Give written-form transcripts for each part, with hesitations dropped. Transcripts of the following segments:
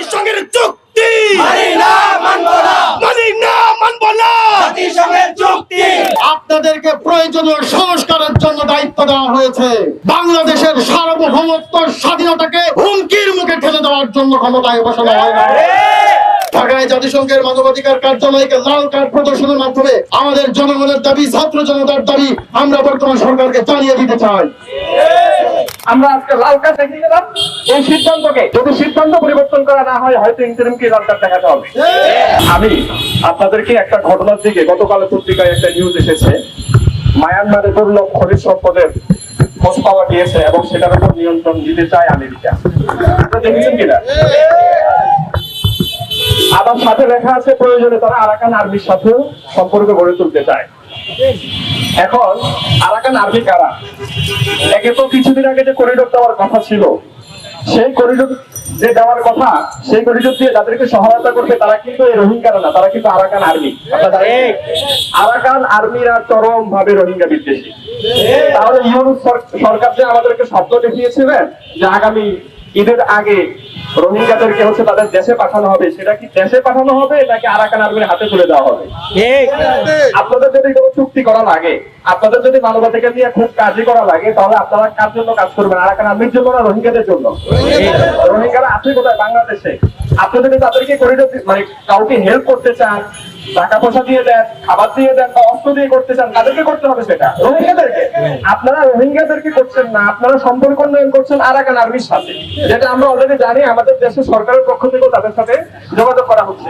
জাতিসংঘের চুক্তি মানি না, মানবো না। মানি না, মানব না। জাতিসংঘের চুক্তি। আপনাদেরকে প্রয়োজনীয় সংস্কারের জন্য দায়িত্ব দেওয়া হয়েছে। বাংলাদেশের সার্বভৌমত্ব স্বাধীনতাকে হুমকির মুখে ঠেলে দেওয়ার জন্য ক্ষমতায় বসানো হয় না। ঢাকায় জাতিসংঘের মানবাধিকার কার্যালয়কে লাল কার্ড প্রদর্শনের মাধ্যমে আমাদের জনগণের দাবি, ছাত্র জনতার দাবি আমরা বর্তমান সরকারকে জানিয়ে দিতে চাই। আমরা আজকে লাল কার্ড দেখিয়ে গেলাম। এই সিদ্ধান্তকে যদি সিদ্ধান্ত পরিবর্তন করা না হয়, হয়তো ইন্টারিমকে লাল কার্ড দেখাতে হবে। আমি আপনাদেরকে একটা ঘটনার দিকে, গতকাল পত্রিকায় একটা নিউজ এসেছে, মায়ানমারে দুর্লভ খনিজ সম্পদের খোঁজ পাওয়া গিয়েছে এবং সেটার উপর নিয়ন্ত্রণ দিতে চায় আমেরিকা। আপনারা দেখেছেন কিনা? আবার সাথে লেখা আছে প্রয়োজনে তারা আরাকান আর্মির সাথে সম্পর্ক গড়ে তুলতে চায়। এখন আরাকান আর্মি কারা? একে তো কিছুদিন আগে যে করিডোর দেওয়ার কথা ছিল, সেই করিডোর যে দেওয়ার কথা, সেই করিডোর দিয়ে যাদেরকে সহায়তা করবে তারা কিন্তু এই রোহিঙ্গারা না, তারা কিন্তু আরাকান আর্মি। আরাকান আর্মিরা চরম ভাবে রোহিঙ্গা বিদ্বেষী। তাহলে ইউনুস সরকার যে আমাদেরকে স্বপ্ন দেখিয়েছিলেন যে আগামী ঈদের আগে রোহিঙ্গাদেরকে হচ্ছে তাদের দেশে পাঠানো হবে, সেটা কি দেশে পাঠানো হবে নাকি আরাকান আর্মির হাতে তুলে দেওয়া হবে? আপনাদের যদি কোনো চুক্তি করা লাগে, আপনাদের যদি মানবাধিকার নিয়ে খুব কাজই করা লাগে, তাহলে আপনারা কার জন্য কাজ করবেন? আরাকান আর্মির জন্য না রোহিঙ্গাদের জন্য? রোহিঙ্গারা আছে কোথায়? বাংলাদেশে। আপনি যদি তাদেরকে করিডোর মানে কাউকে হেল্প করতে চান, টাকা পয়সা দিয়ে দেন, খাবার দিয়ে দেন বা অস্ত্র দিয়ে করতে চান, তাদেরকে করতে হবে সেটা রোহিঙ্গাদেরকে। আপনারা রোহিঙ্গাদেরকে করছেন না, আপনারা সম্পর্ক উন্নয়ন করছেন আরাকান আর্মির সাথে, যেটা আমরা অলরেডি জানি। আমাদের দেশের সরকারের পক্ষ থেকেও তাদের সাথে যোগাযোগ করা হচ্ছে।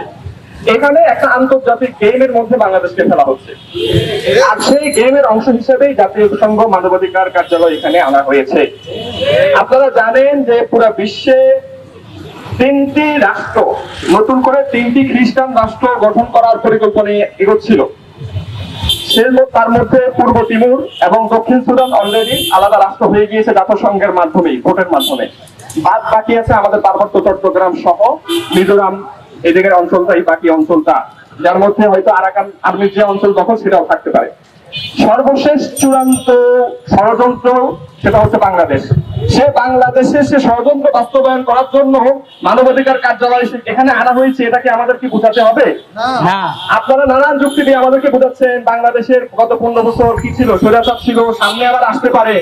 এখানে একটা আন্তর্জাতিক গেমের মধ্যে বাংলাদেশকে ফেলা হচ্ছে, আর সেই গেমের অংশ হিসেবেই জাতিসংঘ মানবাধিকার কার্যালয় এখানে আনা হয়েছে। আপনারা জানেন যে পুরো বিশ্বে 3টি রাষ্ট্র, নতুন করে 3টি খ্রিস্টান রাষ্ট্র গঠন করার পরিকল্পনা এগোচ্ছিল। তার মধ্যে পূর্ব তিমুর এবং দক্ষিণ সুদান অলরেডি আলাদা রাষ্ট্র হয়ে গিয়েছে জাতিসংঘের মাধ্যমে, ভোটের মাধ্যমে। বাদ বাকি আছে আমাদের পার্বত্য চট্টগ্রাম সহ মিজোরাম, এদিকের অঞ্চলটাই বাকি অঞ্চলটা, যার মধ্যে হয়তো আরাকান আর্মির যে অঞ্চল দখল সেটাও থাকতে পারে। সর্বশেষ চূড়ান্ত ষড়যন্ত্র সেটা হচ্ছে বাংলাদেশ। সে বাংলাদেশে সে ষড়যন্ত্র বাস্তবায়ন করার জন্য মানবাধিকার কার্যালয় এখানে আনা হয়েছে। এটাকে আমাদের কি বোঝাতে হবে? আপনারা নানান যুক্তি দিয়ে আমাদেরকে বোঝাচ্ছেন বাংলাদেশের গত 15 বছর কি ছিল, স্বৈরাচার ছিল, সামনে আবার আসতে পারে।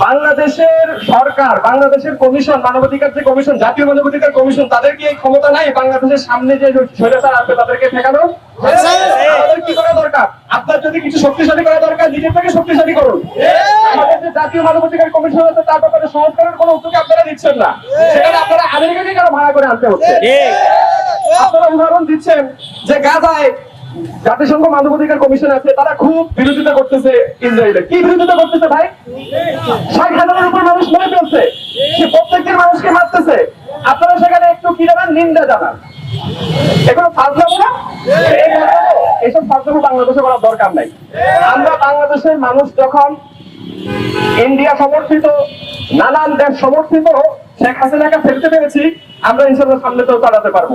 বাংলাদেশের সরকার, বাংলাদেশের কমিশন, মানবাধিকার যে কমিশন, জাতীয় মানবাধিকার কমিশন, তাদের কি এই ক্ষমতা নাই বাংলাদেশের সামনে যে স্বৈরাচার আসবে তাদেরকে ঠেকানো? আমাদের কি করা দরকার? আপনার যদি কিছু শক্তিশালী করা দরকার, নিজের থেকে শক্তিশালী করুন। আমাদের যে জাতীয় মানবাধিকার কমিশন আছে তার ব্যাপারে সংস্কারের কোনো উদ্যোগ আপনারা দিচ্ছেন না, সেখানে আপনারা আমেরিকাকে কেন ভাড়া করে আনতে হচ্ছে? আপনারা উদাহরণ দিচ্ছেন যে গাজায় জাতিসংঘ মানবাধিকার কমিশন আছে, তারা খুব বিরোধিতা করতেছে ইসরায়েলের। কি বিরোধিতা করতেছে ভাই? 60,000-এর উপর মানুষ মেরে ফেলছে, সে প্রত্যেকটি মানুষকে মারতেছে। আপনারা সেখানে একটু কি জানান? নিন্দা জানান। এগুলো ফাজলামো না? এইসব ফাজলামো বাংলাদেশে করার দরকার নাই। আমরা বাংলাদেশের মানুষ যখন ইন্ডিয়া সমর্থিত, নানান দেশ সমর্থিত শেখ হাসিনাকে ফেলতে পেরেছি, আমরা ইনশাআল্লাহ সামনে তো চালাতে পারবো।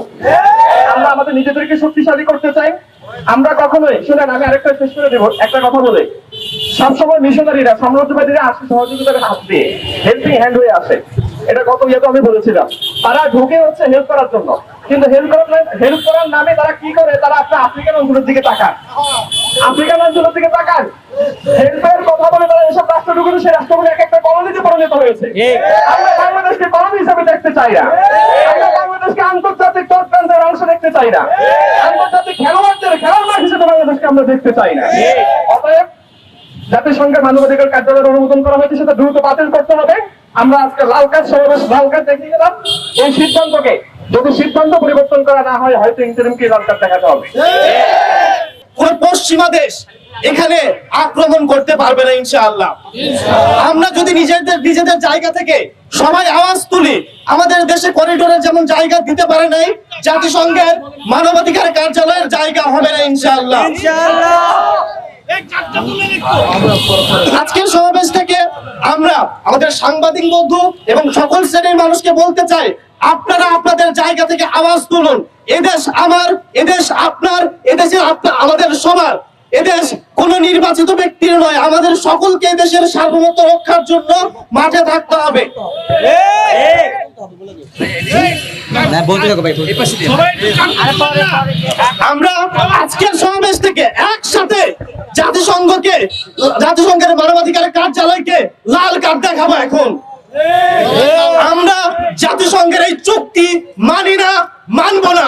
আমরা আমাদের নিজেদেরকে শক্তিশালী করতে চাই। আমরা কখনোই, শুনেন আমি আরেকটা শেষ করে দেবো একটা কথা বলে, সবসময় মিশনারিরা, সাম্রাজ্যবাদীরা আসে সহযোগিতার হাত দিয়ে, হেল্পিং হ্যান্ড হয়ে আসে। এটা গত ইয়েতে আমি বলেছিলাম। তারা ঢুকে হচ্ছে হেল্প করার জন্য, কিন্তু হেল্প করার নামে তারা কি করে? তারা আপনার আফ্রিকান অঞ্চলের দিকে তাকান, আফ্রিকান অঞ্চলের দিকে তাকান। হেল্পের কথা বলে তারা এসব রাষ্ট্র ঢুকে, সেই রাষ্ট্রগুলো এক একটা কলোনিতে পরিণত হয়েছে। আমরা বাংলাদেশকে কলোনি হিসেবে দেখতে চাই না, আমরা বাংলাদেশকে আন্তর্জাতিক চক্রান্তের অংশ দেখতে চাই না, আন্তর্জাতিক খেলোয়াড়দের খেলোয়াড় হিসেবে বাংলাদেশকে আমরা দেখতে চাই না। অতএব জাতিসংঘের মানবাধিকার কার্যালয়ের অনুমোদন করা হয়েছে, সেটা দ্রুত বাতিল করতে হবে। আমরা আজকে লাল কার্ড সমাবেশ, লাল কার্ড দেখিয়ে গেলাম। এই সিদ্ধান্তকে যদি সিদ্ধান্ত পরিবর্তন করা না হয়, হয়তো ইন্টারিমকে লাল কার্ড দেখাতে হবে। কোন পশ্চিমা দেশ এখানে আক্রমণ করতে পারবে না ইনশাআল্লাহ। আমরা যদি নিজেদের জায়গা থেকে সবাই আওয়াজ তুলি, আমাদের দেশে করিডোরের যেমন জায়গা দিতে পারে নাই, জাতিসংঘের মানবাধিকার কার্যালয়ের জায়গা হবে না ইনশাআল্লাহ। আজকের সমাবেশ থেকে আমরা আমাদের সাংবাদিক বন্ধু এবং সকল শ্রেণীর মানুষকে বলতে চাই, আপনারা আপনাদের জায়গা থেকে আওয়াজ তুলুন। এদেশ আমার, এদেশ আপনার, এদেশে আমাদের সবার। এদেশ কোন নির্বাচিত ব্যক্তির নয়, আমাদের সকলকে দেশের সার্বভৌমত্ব রক্ষার জন্য মাঠে থাকতে হবে। আমরা আজকের সমাবেশ থেকে একসাথে জাতিসংঘের মানবাধিকার কার্যালয়কে লাল কার্ড দেখাবো। এখন আমরা জাতিসংঘের এই চুক্তি মানি না, মানবো না।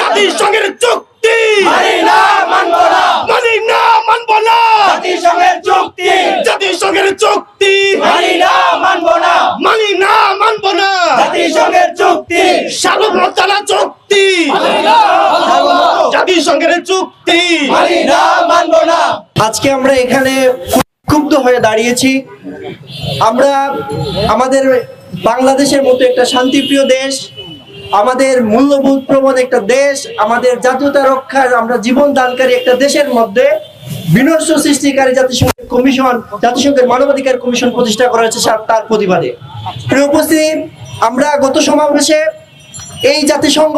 জাতিসংঘের চুক্তি মানি না, মানবো না। মানি না, মানবো না। জাতিসংঘের চুক্তি জাতিসংঘের চুক্তি মানি না, মানবো না। মানি না, মানবো না। জাতিসংঘের চুক্তি সার্বভৌমত্বের চুক্তি জাতিসংঘের চুক্তি মানি না, মানবো না। আজকে আমরা এখানে ক্ষুব্ধ হয়ে দাঁড়িয়েছি। আমরা আমাদের বাংলাদেশের মতো একটা শান্তিপ্রিয় দেশ, আমাদের মূল্যবোধ প্রবণ একটা দেশ, আমাদের জাতীয়তা রক্ষার আমরা জীবন দানকারী একটা দেশের মধ্যে বিনষ্ট সৃষ্টিকারী জাতিসংঘের মানবাধিকার কমিশন প্রতিষ্ঠা করা হয়েছে তার প্রতিবাদে। প্রিয় উপস্থিতি, আমরা গত সমাবেশে এই জাতিসংঘ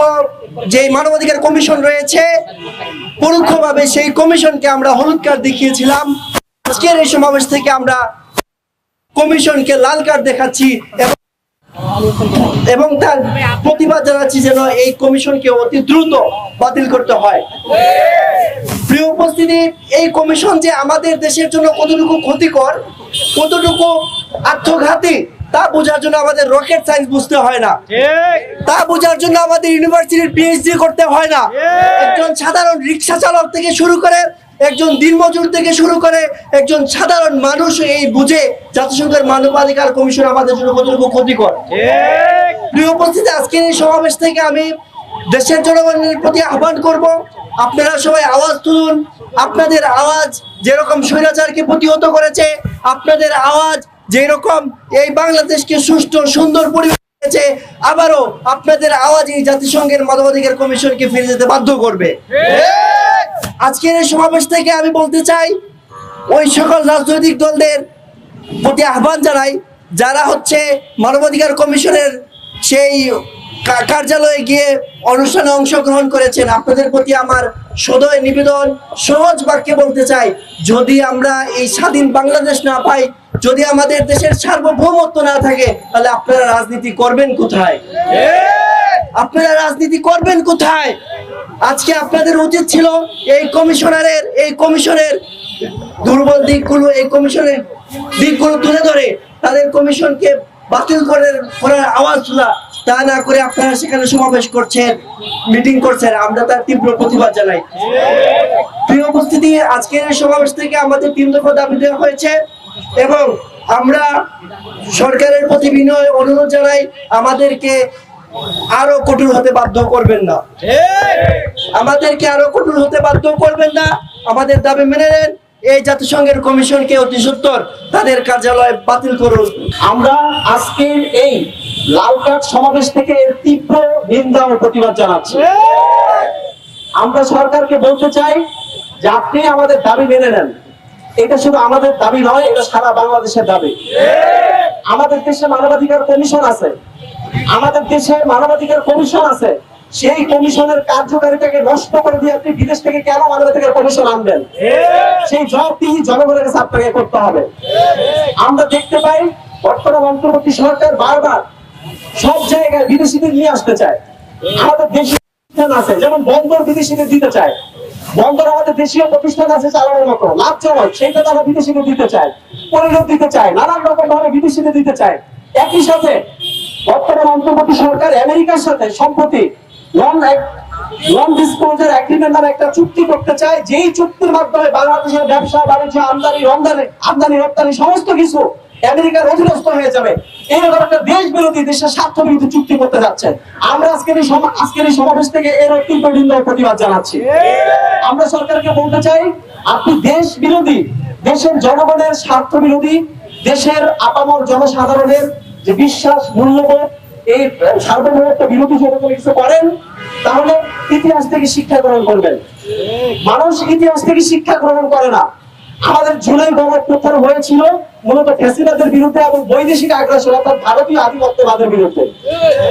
যে মানবাধিকার কমিশন রয়েছে পরোক্ষভাবে সেই কমিশনকে আমরা হলুদ কার্ড দেখিয়েছিলাম। আজকের এই সমাবেশ থেকে আমরা কমিশনকে লাল কার্ড দেখাচ্ছি এবং তার প্রতিবাদ জানাচ্ছি যেন এই কমিশনকে অতি দ্রুত বাতিল করতে হয়। প্রিয় উপস্থিতি, এই কমিশন যে আমাদের দেশের জন্য কতটুকু ক্ষতিকর, কতটুকু আত্মঘাতী তা বোঝার জন্য আমাদের রকেট সায়েন্স বুঝতে হয় না, তা বোঝার জন্য আমাদের ইউনিভার্সিটির পিএইচডি করতে হয় না। একজন সাধারণ রিক্সা চালক থেকে শুরু করে, একজন দিনমজুর থেকে শুরু করে একজন সাধারণ মানুষ এই বুঝে জাতিসংঘের মানবাধিকার কমিশন আমাদের জন্য কতটুকু ক্ষতিকর। প্রিয় উপস্থিতি, আজকের এই সমাবেশ থেকে আমি দেশের জনগণের প্রতি আহ্বান করব, আপনারা সবাই আওয়াজ তুলুন। আপনাদের আওয়াজ যেরকম স্বৈরাচারকে প্রতিহত করেছে, আপনাদের আওয়াজ যেরকম এই বাংলাদেশকে সুষ্ঠু সুন্দর পরিবেশ দিয়েছে, আবারও আপনাদের আওয়াজ এই জাতিসংঘের মানবাধিকার কমিশনকে ফিরে যেতে বাধ্য করবে। আজকের এই সমাবেশ থেকে আমি বলতে চাই, ওই সকল রাজনৈতিক দলদের প্রতি আহ্বান জানাই যারা মানবাধিকার কমিশনের সেই কার্যালয়ে গিয়ে অনুষ্ঠানে অংশগ্রহণ করেছেন, আপনাদের প্রতি আমার সদয় নিবেদন, সহজ বাক্যে বলতে চাই, যদি আমরা এই স্বাধীন বাংলাদেশ না পাই, যদি আমাদের দেশের সার্বভৌমত্ব না থাকে, তাহলে আপনারা রাজনীতি করবেন কোথায়? আপনারা রাজনীতি করবেন কোথায়? আজকে আপনাদের উচিত ছিল এই কমিশনের দুর্বল দিকগুলো, এই কমিশনের দিকগুলো তুলে ধরে তাদের কমিশনকে বাতিল করার আওয়াজ তোলা। তা না করে আপনারা সেখানে সমাবেশ করছেন, মিটিং করছেন, আমরা তার তীব্র প্রতিবাদ জানাই। প্রিয় উপস্থিতি, আজকের এই সমাবেশ থেকে আমাদের 3 দফা দাবি দেওয়া হয়েছে এবং আমরা সরকারের প্রতি বিনয় অনুরোধ জানাই, আমাদেরকে আরো কঠোর হতে বাধ্য করবেন না, আমাদেরকে আরো কঠোর হতে বাধ্য করবেন না। আমাদের দাবি মেনে নেন, এই জাতিসংঘের কমিশনকে অতি সত্বর তাদের কার্যালয় বাতিল করুন। আমরা আজকের এই লাল কার্ড সমাবেশ থেকে এর তীব্র নিন্দা ও প্রতিবাদ জানাচ্ছি। আমরা সরকারকে বলতে চাই যে আপনি আমাদের দাবি মেনে নেন। এটা শুধু আমাদের দাবি নয়, এটা সারা বাংলাদেশের দাবি। আমাদের দেশে মানবাধিকার কমিশন আছে, আমাদের দেশে মানবাধিকার কমিশন আছে, সেই কমিশনের কার্যকারিতাকে নষ্ট করে দিয়ে আপনি বিদেশ থেকে কেন মানবাধিকার কমিশন আনবেন? সেই জবাবদিহি জনগণের কাছে আপনাকে করতে হবে। আমরা দেখতে পাই বর্তমান অন্তর্বর্তী সরকার বারবার সব জায়গায় বিদেশিদের নিয়ে আসতে চায়। আমাদের দেশীয় প্রতিষ্ঠান আছে, যেমন বন্দর বিদেশিদের দিতে চায়, বন্দর আমাদের দেশীয় প্রতিষ্ঠান আছে চালানোর মতো লাভজনক, সেইটা তারা বিদেশিদের দিতে চায়, পরিণত দিতে চায়, নানান রকম ভাবে বিদেশিদের দিতে চায়। একই সাথে বর্তমান অন্তর্বর্তী সরকার আমেরিকার সাথে সম্প্রতি নন ডিসক্লোজার এগ্রিমেন্ট নামে একটা চুক্তি করতে চায়, যেই চুক্তির মাধ্যমে বাংলাদেশের ব্যবসা বাণিজ্য, আমদানি রপ্তানি সমস্ত কিছু আমেরিকার অধীনস্থ হয়ে যাবে। এইরকম একটা দেশ বিরোধী, দেশের স্বার্থ বিরোধী চুক্তি করতে যাচ্ছে। আমরা আজকের এই সমাবেশ থেকে এর তীব্র নিন্দা ও প্রতিবাদ জানাচ্ছি। আমরা সরকারকে বলতে চাই, আপনি দেশ বিরোধী, দেশের জনগণের স্বার্থ বিরোধী, দেশের আপামর জনসাধারণের যে বিশ্বাস মূল্যবোধ, এই সার্বভৌমত্ব বিরোধী যদি কিছু করেন, তাহলে ইতিহাস থেকে শিক্ষা গ্রহণ করবেন। মানুষ ইতিহাস থেকে শিক্ষা গ্রহণ করে না। আমাদের জুলাই গণঅভ্যুত্থান হয়েছিল মূলত ফ্যাসিবাদের বিরুদ্ধে এবং বৈদেশিক আগ্রাসন অর্থাৎ ভারতীয় আধিপত্যবাদের বিরুদ্ধে।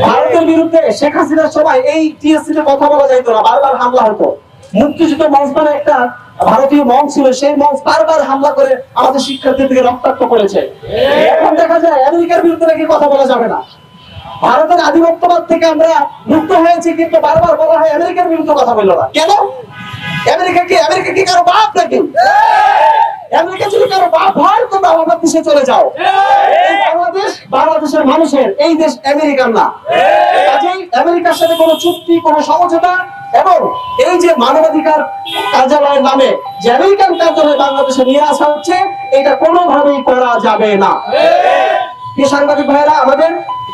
ভারতের বিরুদ্ধে শেখ হাসিনার সময় এই টিএসসি তে কথা বলা যাইতো না, বারবার হামলা হতো। মুক্তিযুদ্ধ মঞ্চ নামে একটা ভারতীয় মঞ্চ ছিল, সেই মঞ্চ বারবার হামলা করে আমাদের শিক্ষার্থীদেরকে রক্তাক্ত করেছে। এখন দেখা যায় আমেরিকার বিরুদ্ধে নাকি কথা বলা যাবে না। ভারতের আধিপত্যবাদ থেকে আমরা মুক্ত হয়েছি, কিন্তু বারবার বলা হয় আমেরিকার বিরুদ্ধে কথা বললো না কেন? আমেরিকা কি কারো বাপ নাকি? আমেরিকা যদি কারো বাপ হয় তো আমাদের দেশে চলে যাও। বাংলাদেশের মানুষের এই দেশ আমেরিকার না। কাজেই আমেরিকার সাথে কোনো চুক্তি, কোনো সমঝোতা এবং এই যে মানবাধিকার কার্যালয়ের নামে যে আমেরিকান কার্যালয় বাংলাদেশে নিয়ে আসা হচ্ছে, এটা কোনোভাবেই করা যাবে না। সাংবাদিক ভাইরা, আমাদের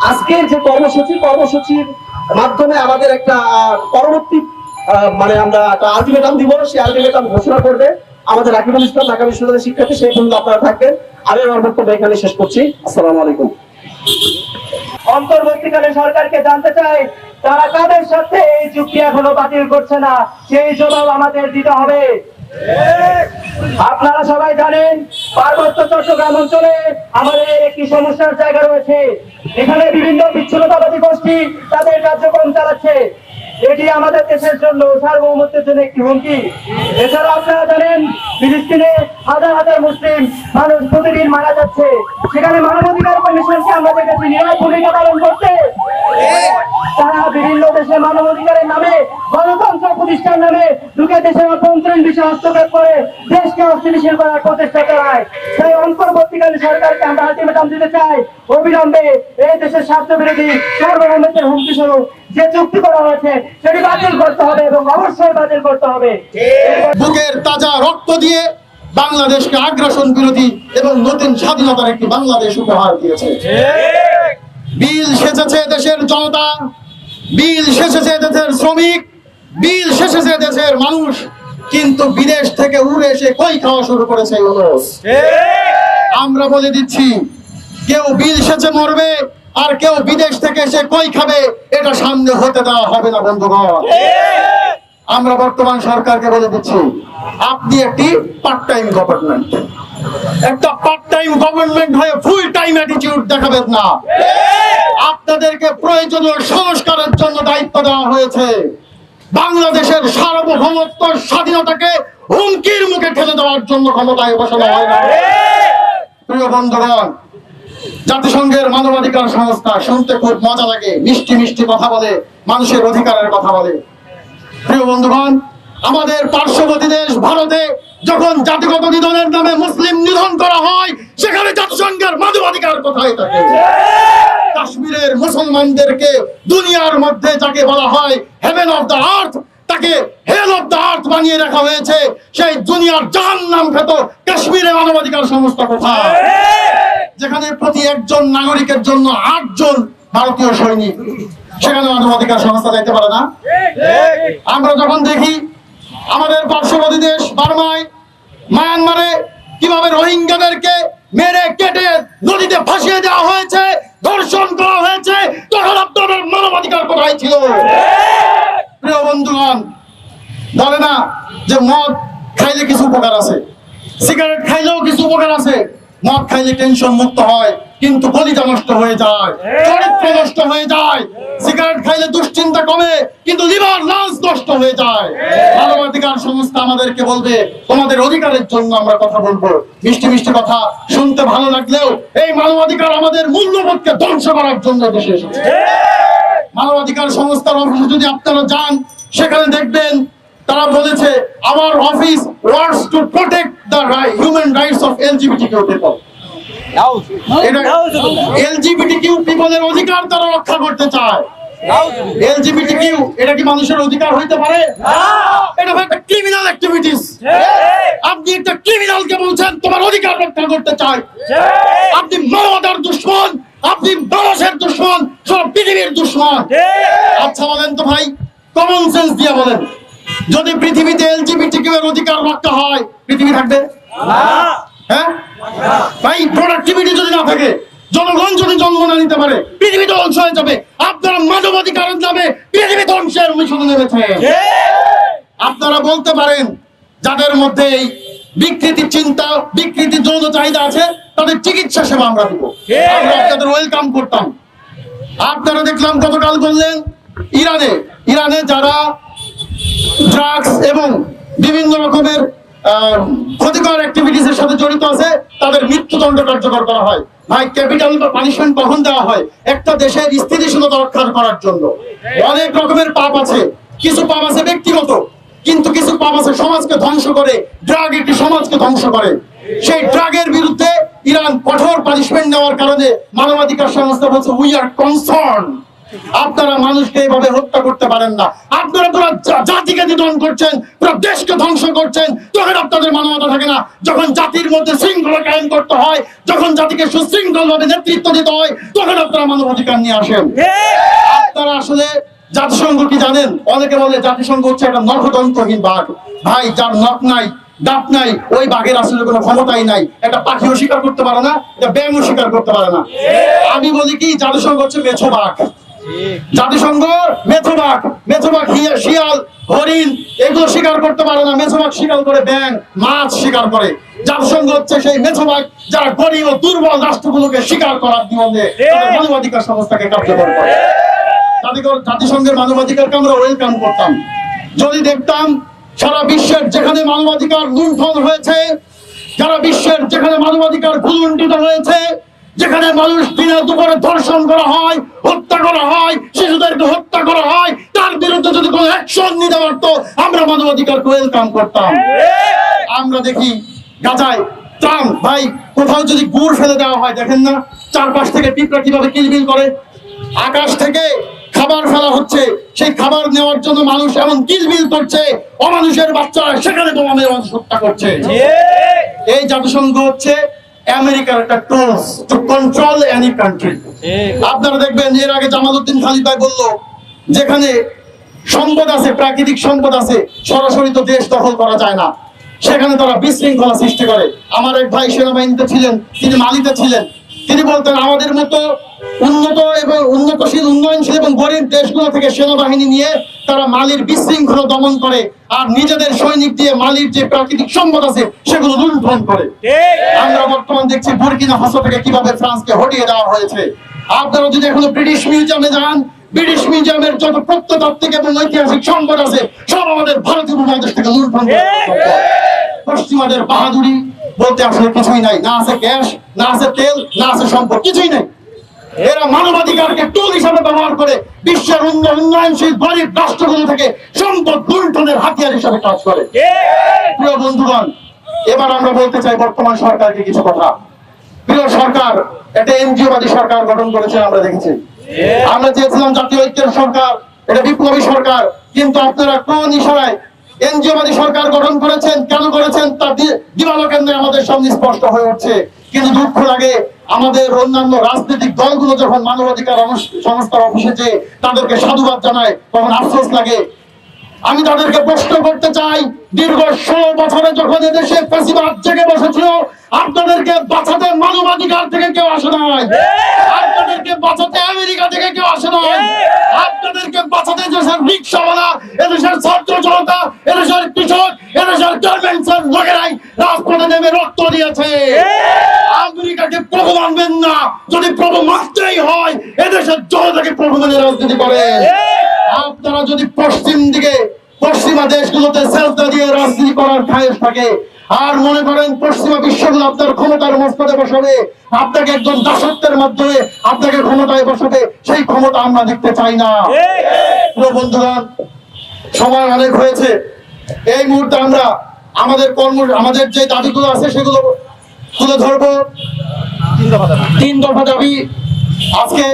আজকের যে কর্মসূচির মাধ্যমে আমাদের একটা পরবর্তী মানে আমরা একটা আলটিমেটাম দিব, সেই আলটিমেটাম ঘোষণা করবে আমাদের রাকিবুল ইসলাম, ঢাকা বিশ্ববিদ্যালয়ের শিক্ষার্থী। সেই পর্যন্ত আপনারা থাকবেন। আমি আমার বক্তব্য এখানে শেষ করছি। আসসালামু আলাইকুম। অন্তর্বর্তীকালে সরকারকে জানতে চাই, তারা কাদের সাথে এই চুক্তি এখনো বাতিল করছে না, সেই জবাব আমাদের দিতে হবে। আপনারা সবাই জানেন, পার্বত্য চট্টগ্রাম অঞ্চলে আমাদের একটি সমস্যার জায়গা রয়েছে। এখানে বিভিন্ন বিচ্ছিন্নতাবাদী গোষ্ঠী তাদের কার্যক্রম চালাচ্ছে। এটি আমাদের দেশের জন্য, সার্বভৌমত্বের জন্য একটি হুমকি। এছাড়া আপনারা জানেন, ফিলিস্তিনে হাজার হাজার মুসলিম মানুষ প্রতিদিন মারা যাচ্ছে। সেখানে মানবাধিকার কমিশনকে আমরা দেখেছি নীরব ভূমিকা পালন করতে। তারা বিভিন্ন দেশে মানবাধিকারের নামে, গণতন্ত্র প্রতিষ্ঠার নামে ঢুকে দেশের অভ্যন্তরীণ বিষয়ে হস্তক্ষেপ করে দেশকে অস্থিতিশীল করার প্রচেষ্টা চালায়। তাই অন্তর্বর্তীকালীন সরকারকে আমরা আলটিমেটাম দিতে চাই, অবিলম্বে এই দেশের স্বার্থবিরোধী সার্বভৌমত্বের হুমকি স্বরূপ যে চুক্তি করা হয়েছে সেটি বাতিল করতে হবে এবং অবশ্যই বাতিল করতে হবে। বুকের তাজা রক্ত দিয়ে বাংলাদেশকে আগ্রাসন বিরোধী এবং নতুন স্বাধীনতার একটি বাংলাদেশ উপহার দিয়েছে। বিল সেচেছে দেশের জনতা, বিল সেচেছে দেশের শ্রমিক, বিল সেচেছে দেশের মানুষ, কিন্তু বিদেশ থেকে উড়ে এসে কই খাওয়া শুরু করেছে ইউনূস। আমরা বলে দিচ্ছি, কেউ বিল সেচে মরবে আর কেউ বিদেশ থেকে এসে কই খাবে, এটা সামনে হতে দেওয়া হবে না বন্ধুগণ। আমরা বর্তমান সরকারকে বলে দিচ্ছি, আপনি একটি পার্ট টাইম গভর্নমেন্ট, একটা পার্ট টাইম গভর্নমেন্ট হয়ে ফুল টাইম অ্যাটিটিউড দেখাবেন না। আপনাদেরকে প্রয়োজনীয় সংস্কারের জন্য দায়িত্ব দেওয়া হয়েছে। বাংলাদেশের সার্বভৌমত্ব স্বাধীনতাকে হুমকির মুখে ঠেলে দেওয়ার জন্য ক্ষমতায় বসানো হয় না। প্রিয় বন্ধুগণ, জাতিসংঘের মানবাধিকার সংস্থা শুনতে খুব মজা লাগে, মিষ্টি মিষ্টি কথা বলে, মানুষের অধিকারের কথা বলে। প্রিয় বন্ধুগণ, আমাদের পার্শ্ববর্তী দেশ ভারতে যখন জাতিগত নিধনের নামে মুসলিম নিধন করা হয়, সেখানে জাতিসংঘের মানবাধিকার কোথায় থাকে? কাশ্মীরের মুসলমানদেরকে দুনিয়ার মধ্যে যাকে বলা হয় হেভেন অফ দ্য আর্থ, তাকে হেল অফ দ্য আর্থ বানিয়ে রাখা হয়েছে। সেই দুনিয়ার জাহান্নাম খ্যাত কাশ্মীরে মানবাধিকার সংস্থা কোথায়? যেখানে প্রতি একজন নাগরিকের জন্য 8 জন ভারতীয় সৈনিক, সেখানে মানবাধিকার সংস্থা যাইতে পারে না। আমরা যখন দেখি আমাদের পার্শ্ববর্তী দেশ বার্মায়, মায়ানমারে কিভাবে রোহিঙ্গাদেরকে মেরে কেটে নদীতে ভাসিয়ে দেওয়া হয়েছে, ধর্ষণ করা হয়েছে, তখন আপনাদের মানবাধিকার কোথায় ছিল? প্রিয় বন্ধুগণ, বলে না যে মদ খাইলে কিছু উপকার আছে, সিগারেট খাইলেও কিছু উপকার আছে। মদ খাইলে টেনশন মুক্ত হয়, কিন্তু কলিজা নষ্ট হয়ে যায়, চরিত্র নষ্ট হয়ে যায়। সিগারেট খাইলে দুশ্চিন্তা কমে, কিন্তু লিভার লাংস নষ্ট হয়ে যায়। মানবাধিকার সংস্থা আমাদেরকে বলবে, তোমাদের অধিকারের জন্য আমরা কথা বলবো। মিষ্টি মিষ্টি কথা শুনতে ভালো লাগলেও এই মানবাধিকার আমাদের মূল্যবোধকে ধ্বংস করার জন্য দেশে এসেছে। মানবাধিকার সংস্থার অফিসে যদি আপনারা যান, সেখানে দেখবেন তারা বলেছে, our office wants to protect the human rights of LGBTQ people. LGBTQ পিপলের অধিকার তারা রক্ষা করতে চায়। LGBTQ এটা কি মানুষের অধিকার হইতে পারে? এটা একটা ক্রিমিনাল অ্যাক্টিভিটিস। আপনি একটা ক্রিমিনালকে বলছেন তোমার অধিকার রক্ষা করতে চাই। আপনি মানবতার দুশমন, আপনি মানুষের দুশমন, সব পৃথিবীর দুশমন। আচ্ছা বলেন তো ভাই, কমন সেন্স দিয়ে বলেন, যদি পৃথিবীতে LGBTQ এর অধিকার রক্ষা হয়, পৃথিবী থাকবে না? হ্যাঁ ভাই, প্রোডাক্টিভিটি যদি না থাকে, জনগণ যদি জন্ম না নিতে পারে, পৃথিবী ধ্বংস হয়ে যাবে। আপনারা মানবাধিকারের নামে পৃথিবী ধ্বংসের মিশনে নেমেছেন। আপনারা বলতে পারেন, যাদের মধ্যে এই বিকৃতি চিন্তা, বিকৃতি যৌন চাহিদা আছে, তাদের চিকিৎসা সেবা আমরা দিব, আমরা আপনাদের ওয়েলকাম করতাম। আপনারা দেখলাম গতকাল বললেন ইরানে যারা ড্রাগস এবং বিভিন্ন রকমের ক্ষতিকর অ্যাক্টিভিটিস এর সাথে জড়িত আছে, তাদের মৃত্যুদণ্ড কার্যকর করা হয়। ভাই ক্যাপিটাল বা পানিশমেন্ট কখন দেওয়া হয়? একটা দেশের স্থিতিশীলতা রক্ষা করার জন্য। অনেক রকমের পাপ আছে, কিছু পাপ আছে ব্যক্তিগত, কিন্তু কিছু পাপ আছে সমাজকে ধ্বংস করে। ড্রাগ একটি সমাজকে ধ্বংস করে। সেই ড্রাগের বিরুদ্ধে ইরান কঠোর পানিশমেন্ট নেওয়ার কারণে মানবাধিকার সংস্থা বলছে উই আর কনসার্ন। আপনারা মানুষকে এইভাবে হত্যা করতে পারেন না। আপনারা পুরো জাতিকে নিধন করছেন, পুরো দেশকে ধ্বংস করছেন। তখন আপনাদের মানবতা থাকে না। যখন জাতির মধ্যে শৃঙ্খলা কায়েম করতে হয়, যখন জাতিকে সুশৃঙ্খল ভাবে নেতৃত্ব দিতে হয়, তখন আপনারা মানবাধিকার নিয়ে আসেন। আপনারা আসলে জাতিসংঘ কি জানেন? অনেকে বলে জাতিসংঘ হচ্ছে একটা নখদন্তহীন বাঘ। ভাই, যার নখ নাই, দাঁত নাই, ওই বাঘের আসলে কোনো ক্ষমতাই নাই। একটা পাখিও শিকার করতে পারে না, একটা ব্যাঙও শিকার করতে পারে না। আমি বলি কি, জাতিসংঘ হচ্ছে মেছো বাঘ। জাতিসংঘ মেথোবাঘ। মেথোবাঘ শিয়াল, হরিণ এগুলো শিকার করতে পারে না। মেথোবাঘ শিকার করে ব্যাঙ, মাছ শিকার করে। জাতিসংঘ হচ্ছে সেই মেথোবাঘ যারা গরিব ও দুর্বল রাষ্ট্রগুলোকে শিকার করার নিয়মে মানবাধিকার সংস্থাকে কার্যকর করে। জাতিসংঘের মানবাধিকারকে আমরা ওয়েলকাম করতাম যদি দেখতাম সারা বিশ্বের যেখানে মানবাধিকার লুণ্ঠন হয়েছে, সারা বিশ্বের যেখানে মানবাধিকার ভুলুণ্ঠিত হয়েছে, যেখানে মানুষ দিনে দুপুরে ধর্ষণ করা হয়, হত্যা করা হয়, শিশুদেরকে হত্যা করা হয়, তার বিরুদ্ধে যদি কোনো অ্যাকশন নিতে পারতো, আমরা মানবাধিকারকে ওয়েলকাম করতাম। আমরা দেখি গাজায় ত্রাণ, ভাই কোথাও যদি গুড় ফেলে দেওয়া হয়, দেখেন না চারপাশ থেকে পিঁপড়া কিভাবে কিলবিল করে। আকাশ থেকে খাবার ফেলা হচ্ছে, সেই খাবার নেওয়ার জন্য মানুষ এমন কিলবিল করছে, অমানুষের বাচ্চারা সেখানে বোমা মেরে মানুষ হত্যা করছে। এই জাতিসংঘ হচ্ছে আমেরিকার একটা tools to control any country. আপনারা দেখবেন এর আগে জামালউদ্দিন খালিদ ভাই বলল, যেখানে সম্পদ আছে, প্রাকৃতিক সম্পদ আছে, সরাসরি তো দেশ দখল করা যায় না, সেখানে তারা বিশৃঙ্খলা সৃষ্টি করে। আমার এক ভাই সেনাবাহিনীতে ছিলেন, তিনি মালিতে ছিলেন। তিনি বলতেন আমাদের মতো উন্নত এবং উন্নতশীল, উন্নয়নশীল এবং গরিব দেশগুলো থেকে সেনাবাহিনী নিয়ে তারা মালির বিশৃঙ্খলা দমন করে, আর নিজেদের সৈনিক দিয়ে মালির যে প্রাকৃতিক সম্পদ আছে সেগুলো লুণ্ঠন করে। আমরা বর্তমান দেখছি বুর্কিনা ফাসো থেকে কিভাবে ফ্রান্সকে হটিয়ে দেওয়া হয়েছে। আপনারা যদি এখনো ব্রিটিশ মিউজিয়ামে যান, ব্রিটিশ মিউজিয়ামের যত প্রত্নতাত্ত্বিক এবং ঐতিহাসিক সম্পদ আছে সব আমাদের ভারতীয় উপমহাদেশ থেকে লুণ্ঠন করে। পশ্চিমাদের বাহাদুরি বলতে আসলে কিছুই নাই, না আছে ক্যাশ, না আছে তেল, না আছে সম্পদ, কিছুই নাই। এরা মানবাধিকারকে টুল হিসাবে ব্যবহার করে বিশ্বের উন্নয়নশীল গরিব রাষ্ট্রগুলো থেকে সম্পদ লুণ্ঠনের হাতিয়ার হিসাবে কাজ করে। প্রিয় বন্ধুগণ, এবার আমরা বলতে চাই বর্তমান সরকারকে কিছু কথা। প্রিয় সরকার একটা এনজিওবাদী সরকার গঠন করেছে, আমরা দেখেছি। আমরা চেয়েছিলাম জাতীয় ঐক্যের সরকার, এটা বিপ্লবী সরকার, কিন্তু আপনারা কোন ইশারায় এনজিওবাদী সরকার গঠন করেছেন, কেন করেছেন তা দিবালোকেন্দ্রে আমাদের সামনে স্পষ্ট হয়ে উঠছে। কিন্তু দুঃখ লাগে, আমাদের অন্যান্য রাজনৈতিক দলগুলো যখন মানবাধিকার সংস্থার অফিসে যে তাদেরকে সাধুবাদ জানায়, তখন আফসোস লাগে। আমি তাদেরকে প্রশ্ন করতে চাই, দীর্ঘ 16 বছরে যখন এদেশে ফ্যাসিবাদ জেগে বসেছিল, আপনাদেরকে বাঁচাতে মানবাধিকার থেকে কেউ আসে নাই, আপনাদেরকে বাঁচাতে আমেরিকা থেকে কেউ আসে নাই, আপনাদেরকে বাঁচাতে দেশের রিক্সাওয়ালা, এদেশের ছাত্র জনতা, এদেশের কৃষক, এদেশের গার্মেন্টসের লোকেরাই রাজপথে নেমে রক্ত দিয়েছে। আমেরিকাকে প্রভু মানবেন না, যদি প্রভু মানতেই হয় এদেশের জনতাকে প্রভু মেনে রাজনীতি করেন। আপনারা যদি পশ্চিম দিকে পশ্চিমা দেশগুলোতে সেলফা দিয়ে রাজনীতি করার খায়েশ থাকে, আর মনে করেন পশ্চিমা বিশ্বগুলো আপনার ক্ষমতার মস্তকে বসাবে, আপনাকে একজন দাসত্বের মাধ্যমে আপনাকে ক্ষমতায় বসাবে, সেই ক্ষমতা আমরা দেখতে চাই না। প্রিয় বন্ধুগণ, সময় অনেক হয়েছে। এই মুহূর্তে আমরা আমাদের যে দাবিগুলো আছে সেগুলো তুলে ধরবো। 3 দফা দাবি। আজকে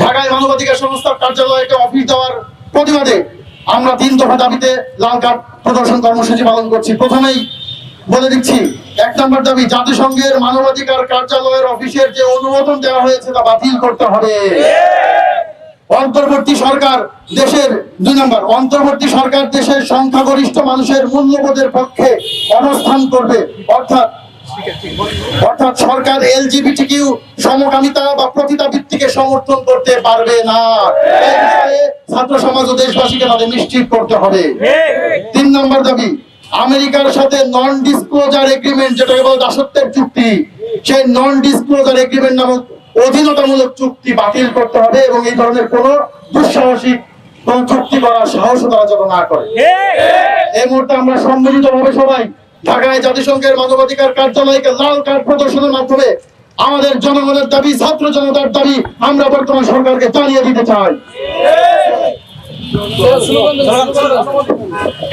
ঢাকায় মানবাধিকার সংস্থার কার্যালয়ে অফিস দেওয়ার প্রতিবাদে আমরা 3 দফা দাবিতে লাল কার্ড প্রদর্শন কর্মসূচি পালন করছি। প্রথমেই বলে দিচ্ছি, 1 নম্বর দাবি, জাতিসংঘের মানবাধিকার কার্যালয়ের অফিসের যে অনুমোদন দেওয়া হয়েছে তা বাতিল করতে হবে। অন্তর্বর্তী সরকার দেশের 2 নম্বর, অন্তর্বর্তী সরকার দেশের সংখ্যাগরিষ্ঠ মানুষের মূল্যবোধের পক্ষে অবস্থান করবে, অর্থাৎ সরকার এলজিবিটিকিউ সমকামিতা বা পতিতাবৃত্তিকে সমর্থন করতে পারবে না। এই বিষয়ে ছাত্র সমাজ ও দেশবাসীকে তাদের নিশ্চিত করতে হবে। 3 নম্বর দাবি, আমেরিকার সাথে নন ডিসক্লোজার এগ্রিমেন্ট, যেটাকে বলে দাসত্বের চুক্তি, সেই নন ডিসক্লোজার এগ্রিমেন্ট নামক অধীনতামূলক চুক্তি বাতিল করতে হবে এবং এই ধরনের কোন দুঃসাহসিক কোন চুক্তি করার সাহস তারা যেন না করে। এই মুহূর্তে আমরা সম্মিলিতভাবে সবাই ঢাকায় জাতিসংঘের মানবাধিকার কার্যালয়কে লাল কার্ড প্রদর্শনের মাধ্যমে আমাদের জনগণের দাবি, ছাত্র জনতার দাবি আমরা বর্তমান সরকারকে জানিয়ে দিতে চাই।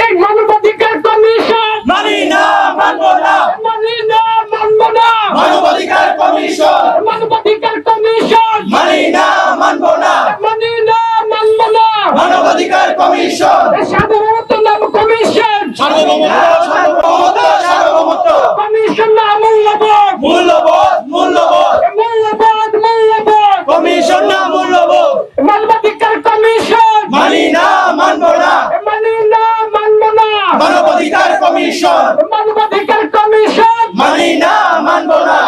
এই মানবাধিকার কমিশন মানি না, মানবো না। মানি না, মানবো না। মানবাধিকার কমিশন মানবাধিকার কমিশন মানি না, মানবো না। মানি না, মানবো না। মানবাধিকার কমিশন সাধারণত নাম কমিশন সার্বভৌমত্ব, সার্বভৌমত্ব, কমিশন না মূল্যবোধ মূল্যবোধ, মূল্যবোধ, মূল্যবোধ মূল্যবোধ কমিশন না মূল্যবোধ। মানবাধিকার কমিশন মানি না, মানবো না। মানি না, মানবো না। মানবাধিকার কমিশন মানবাধিকার কমিশন মানি না, মানবো না।